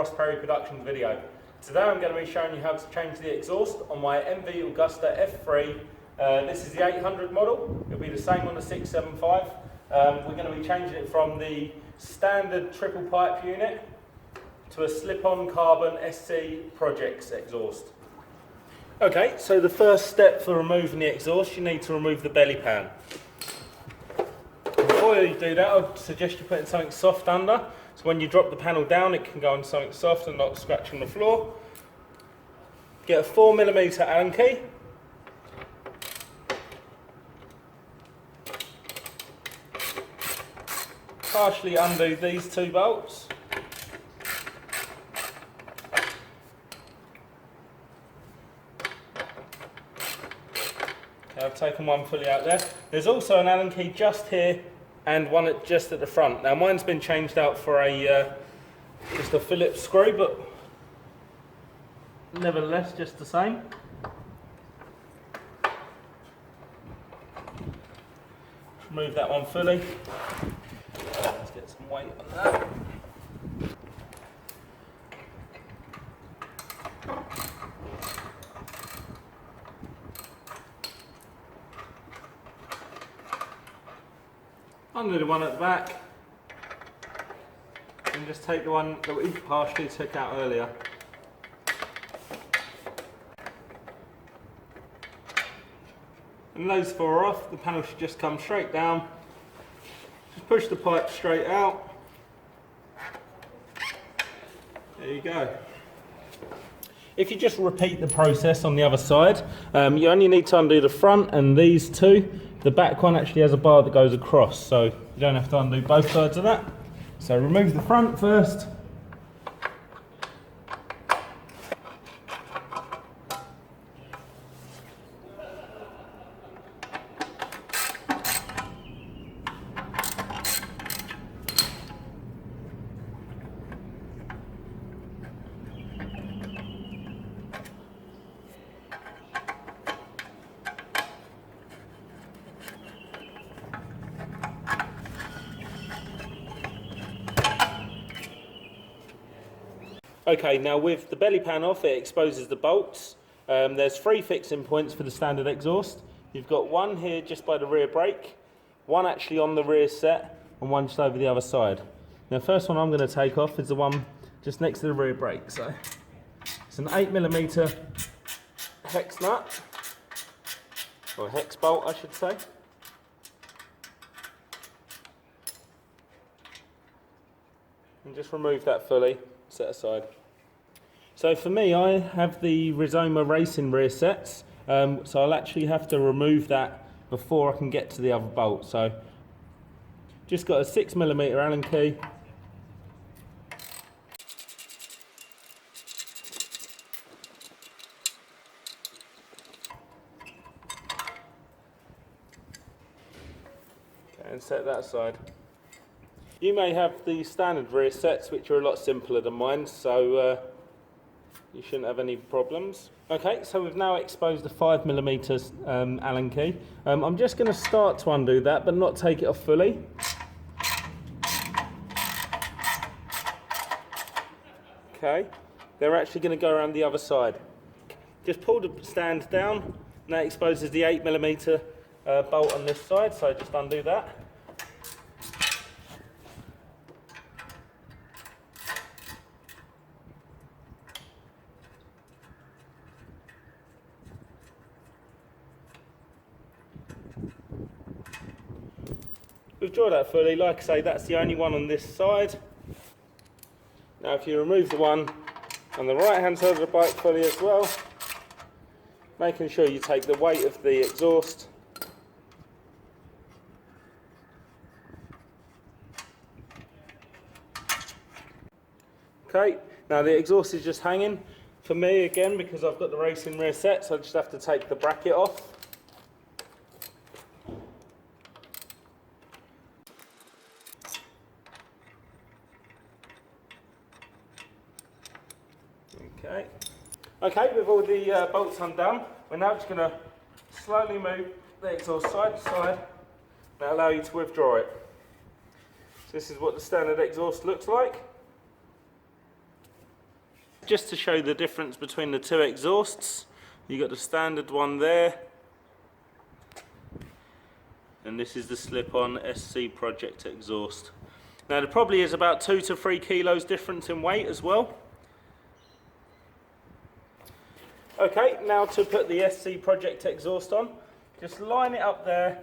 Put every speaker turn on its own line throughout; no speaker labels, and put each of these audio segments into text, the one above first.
Ross Perry Productions video. Today I'm going to be showing you how to change the exhaust on my MV Agusta F3. This is the 800 model. It'll be the same on the 675. We're going to be changing it from the standard triple pipe unit to a slip-on carbon SCproject exhaust. Okay, so the first step for removing the exhaust, you need to remove the belly pan. Before you do that, I'd suggest you putting something soft under, so when you drop the panel down it can go on something soft and not scratch on the floor. Get a 4mm Allen key. Partially undo these two bolts. Okay, I've taken one fully out there. There's also an Allen key just here and one just at the front. Now mine's been changed out for a just a Phillips screw, but nevertheless just the same. Remove that one fully. Let's get some weight on that. Undo the one at the back and just take the one that we partially took out earlier. And those four are off, the panel should just come straight down. Just push the pipe straight out. There you go. If you just repeat the process on the other side, you only need to undo the front and these two. The back one actually has a bar that goes across, so you don't have to undo both sides of that. So remove the front first. Okay, now with the belly pan off, it exposes the bolts. There's 3 fixing points for the standard exhaust. You've got one here just by the rear brake, one actually on the rear set, and one just over the other side. Now the first one I'm going to take off is the one just next to the rear brake. So it's an 8mm hex nut, or hex bolt I should say. And just remove that fully, set aside. So for me, I have the Rizoma Racing rear sets, so I'll actually have to remove that before I can get to the other bolt. So just got a 6mm Allen key. Okay, and set that aside. You may have the standard rear sets which are a lot simpler than mine, so you shouldn't have any problems. Okay, so we've now exposed the 5mm Allen key. I'm just going to start to undo that, but not take it off fully. Okay, they're actually going to go around the other side. Just pull the stand down, and that exposes the 8mm bolt on this side, so just undo that. Withdraw that fully. Like I say, that's the only one on this side. Now if you remove the one on the right hand side of the bike fully as well, making sure you take the weight of the exhaust. Okay, now the exhaust is just hanging. For me again, because I've got the racing rear set, so I just have to take the bracket off. Okay, with all the bolts undone, we're now just going to slowly move the exhaust side to side. That'll allow you to withdraw it. So this is what the standard exhaust looks like. Just to show the difference between the two exhausts, you've got the standard one there, and this is the slip-on SCproject exhaust. Now there probably is about 2 to 3 kilos difference in weight as well. Okay, now to put the SCproject exhaust on, just line it up there,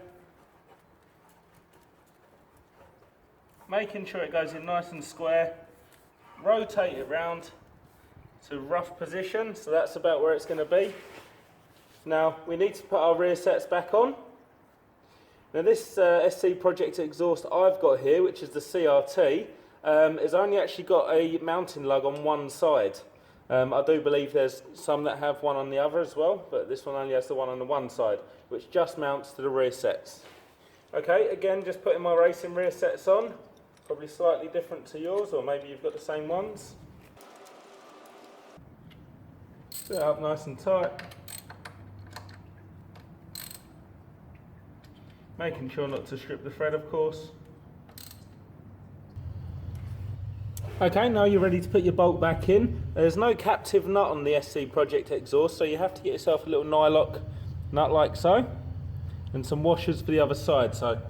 making sure it goes in nice and square, rotate it round to rough position, so that's about where it's going to be. Now we need to put our rear sets back on. Now this SCproject exhaust I've got here, which is the CRT, has only actually got a mounting lug on one side. I do believe there's some that have one on the other as well, but this one only has the one on the one side, which just mounts to the rear sets. Okay, again, just putting my racing rear sets on, probably slightly different to yours, or maybe you've got the same ones. Set it up nice and tight. Making sure not to strip the thread, of course. Okay, now you're ready to put your bolt back in. There's no captive nut on the SCproject exhaust, so you have to get yourself a little nylock nut like so, and some washers for the other side. So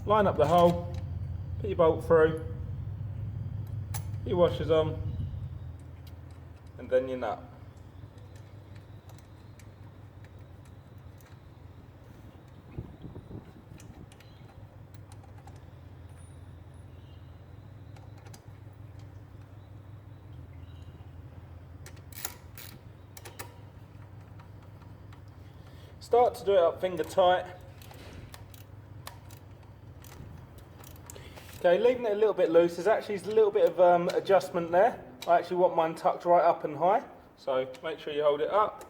line up the hole, put your bolt through, put your washers on, and then your nut. Start to do it up finger tight. Okay, leaving it a little bit loose. There's actually a little bit of adjustment there. I actually want mine tucked right up and high, so make sure you hold it up.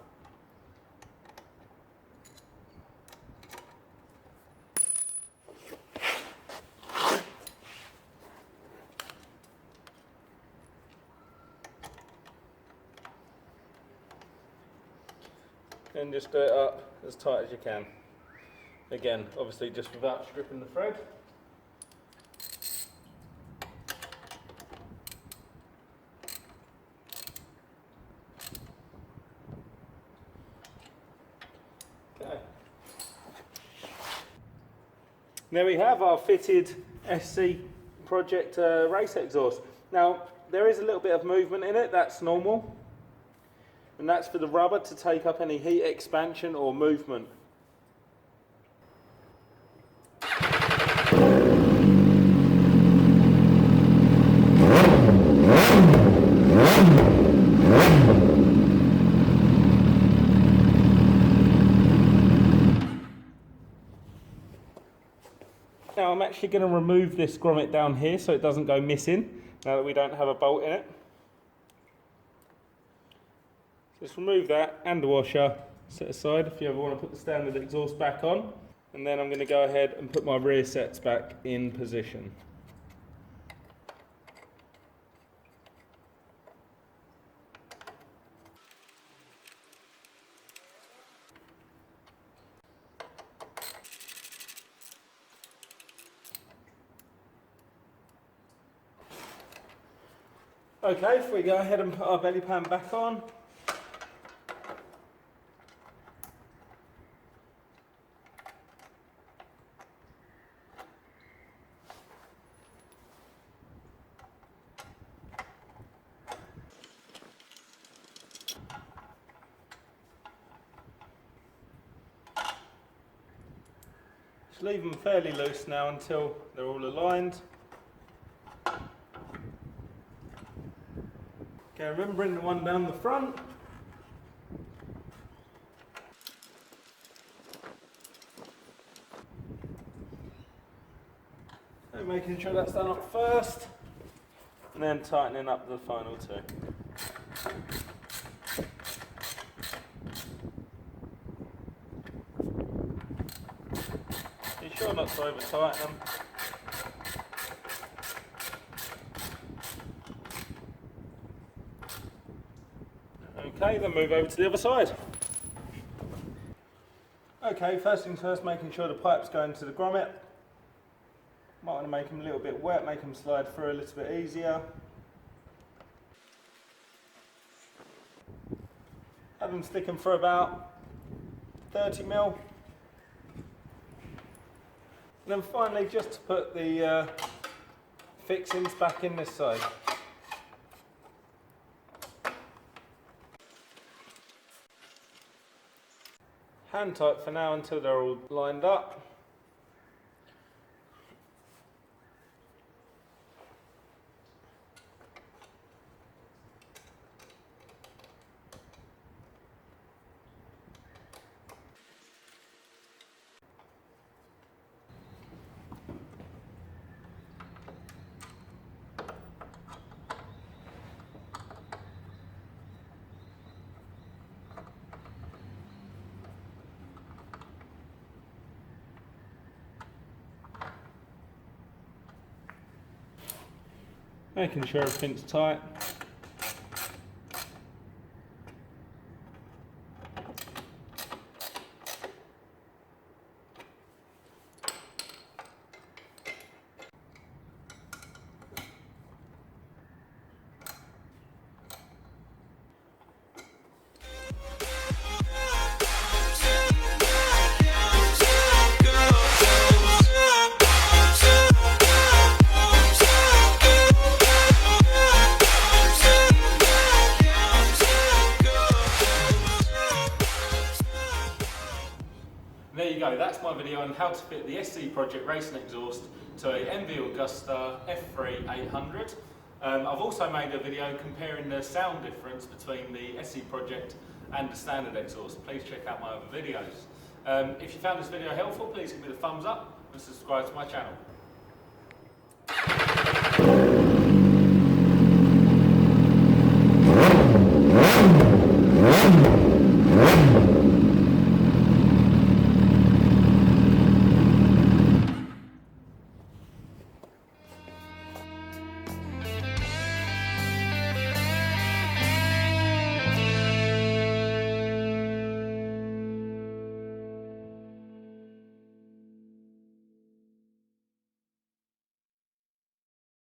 And just do it up as tight as you can. Again, obviously just without stripping the thread. Okay. There we have our fitted SCproject race exhaust. Now, there is a little bit of movement in it, that's normal. And that's for the rubber to take up any heat expansion or movement. Now I'm actually going to remove this grommet down here so it doesn't go missing, now that we don't have a bolt in it. Just remove that and the washer, set aside if you ever want to put the standard exhaust back on. And then I'm going to go ahead and put my rear sets back in position. Okay, if we go ahead and put our belly pan back on. Just leave them fairly loose now until they're all aligned. Okay, remembering the one down the front. And making sure that's done up first, and then tightening up the final two. Be sure not to over tighten them. Okay, then move over to the other side. Okay, first things first, making sure the pipes go into the grommet. Might want to make them a little bit wet, make them slide through a little bit easier. Have them sticking for about 30mm. And then finally, just to put the fixings back in this side. Hand tight for now until they're all lined up. Making sure everything's tight. There you go, that's my video on how to fit the SCproject racing exhaust to a MV Agusta F3 800. I've also made a video comparing the sound difference between the SCproject and the standard exhaust. Please check out my other videos. If you found this video helpful, please give me the thumbs up and subscribe to my channel.